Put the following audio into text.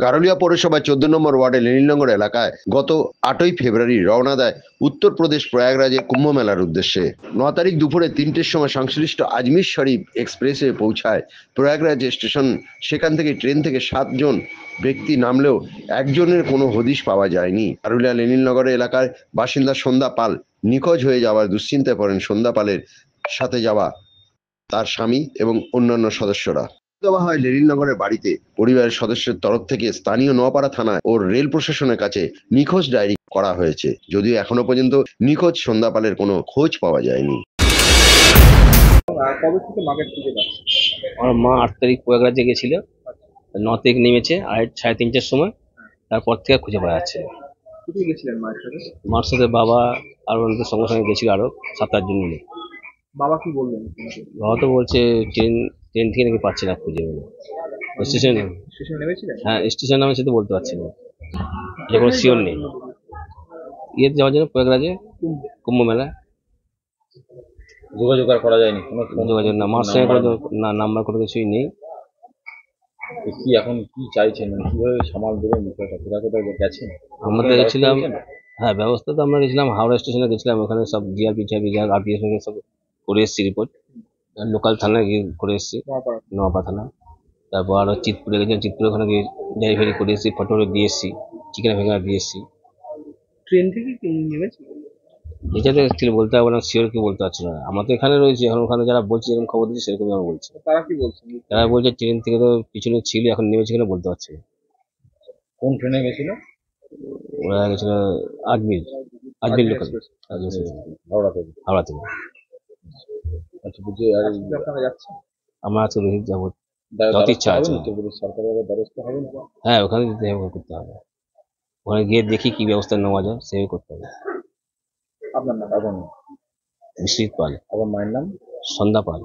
গারুলিয়া পৌরসভার 14 নম্বর ওয়ার্ডের লেনিননগর এলাকায় গত 8ই ফেব্রুয়ারি রওনা দেয় উত্তরপ্রদেশ প্রয়াগরাজের কুম্ভ মেলার উদ্দেশ্যে। 9 তারিখ দুপুরে 3টের সময় সংশ্লিষ্ট আজমির শরীফ এক্সপ্রেসে পৌঁছায় প্রয়াগরাজ স্টেশন। সেখান থেকে ট্রেন থেকে 7 জন ব্যক্তি নামলেও একজনের কোনো হদিশ পাওয়া যায়নি। গারুলিয়া লেনিননগর এলাকার বাসিন্দা সন্ধ্যা পাল নিখোঁজ হয়ে যাওয়ার দুশ্চিন্তায় পড়েন সন্ধ্যা পালের সাথে যাওয়া তার স্বামী এবং অন্যান্য সদস্যরা। দেওয়া হয় লেনিননগরের বাড়িতে। পরিবারের সদস্যের তরফ থেকে স্থানীয় নোয়াপাড়া থানায় ও রেল প্রশাসনের কাছে নিখোঁজ ডায়েরি করা হয়েছে, যদিও এখনো পর্যন্ত নিখোঁজ সন্ধ্যা পালের কোনো খোঁজ পাওয়া যায়নি। কবে থেকে মাকে খুঁজে পাচ্ছে? আমার মা 8 তারিখ প্রয়াগরাজে গেছিল, 9 তারিখ নেমেছে 3:30টার সময়, তারপর থেকে খুঁজে পাওয়া যাচ্ছে না। কোথায় গেছিলেন মায়ের সাথে? মার সাথে বাবা আর ওনাদের সঙ্গে সঙ্গে গেছিল আরো 7-8 জন মিলে। বাবা কি বললেন? বাবা তো বলছে ট্রেন থেকে নাকি পাচ্ছে না খুঁজে বলে। স্টেশনে স্টেশনে নেমেছিলেন? হ্যাঁ, স্টেশন নামে সে তো বলতে পারছি না, এটা কোনো শিওর নেই। ইয়েতে যাওয়ার জন্য প্রয়াগরাজে কুম্ভ মেলা যোগাযোগ আর করা যায়নি, কোনো যোগাযোগ না, মার সঙ্গে কোনো না নাম্বার কোনো কিছুই নেই। কি এখন কি চাইছেন, মানে কিভাবে সামাল দেবেন বিষয়টা, কোথায় কোথায় গেছেন? আমরা তো গেছিলাম, হ্যাঁ ব্যবস্থা তো আমরা গেছিলাম হাওড়া স্টেশনে গেছিলাম, ওখানে সব জিআরপি আরপিএফ সব করে এসেছি রিপোর্ট। লোকাল থানায় গিয়ে করে এসেছি, নোয়াপাড়া থানা। তারপর আরও চিতপুরে গেছিলাম, চিতপুরে ওখানে গিয়ে ডেলিভারি করে এসেছি, ফটো দিয়ে এসেছি, চিকেন ফিঙ্গার দিয়ে এসেছি। ট্রেন থেকে কি নেমেছিলেন? এটা তো অ্যাকচুয়ালি বলতে পারবো না, শিওর কি বলতে পারছি না। আমরা তো এখানে রয়েছি, এখন ওখানে যারা বলছে এরকম খবর দিচ্ছে সেরকমই আমরা বলছি। তারা কি বলছেন? তারা বলছে ট্রেন থেকে তো পিছনে ছিল, এখন নেমেছে কিনা বলতে পারছি না। কোন ট্রেনে গেছিল? ওরা গেছিল আজমির লোকাল, হাওড়া থেকে। হাওড়া থেকে। আচ্ছা, বুঝি। আর আপনারা যাচ্ছেন? আমরা আজকে রোহিত যাবো, যত ইচ্ছা আছে। সরকারের ব্যবস্থা হবে না? হ্যাঁ, ওখানে যেতে হবে, করতে হবে। ওখানে গিয়ে দেখি কি ব্যবস্থা নেওয়া যায়, সেই করতে হবে। আপনার নাম? এখন বিশ্বজিৎ পাল। আবার মায়ের নাম? সন্ধ্যা পাল।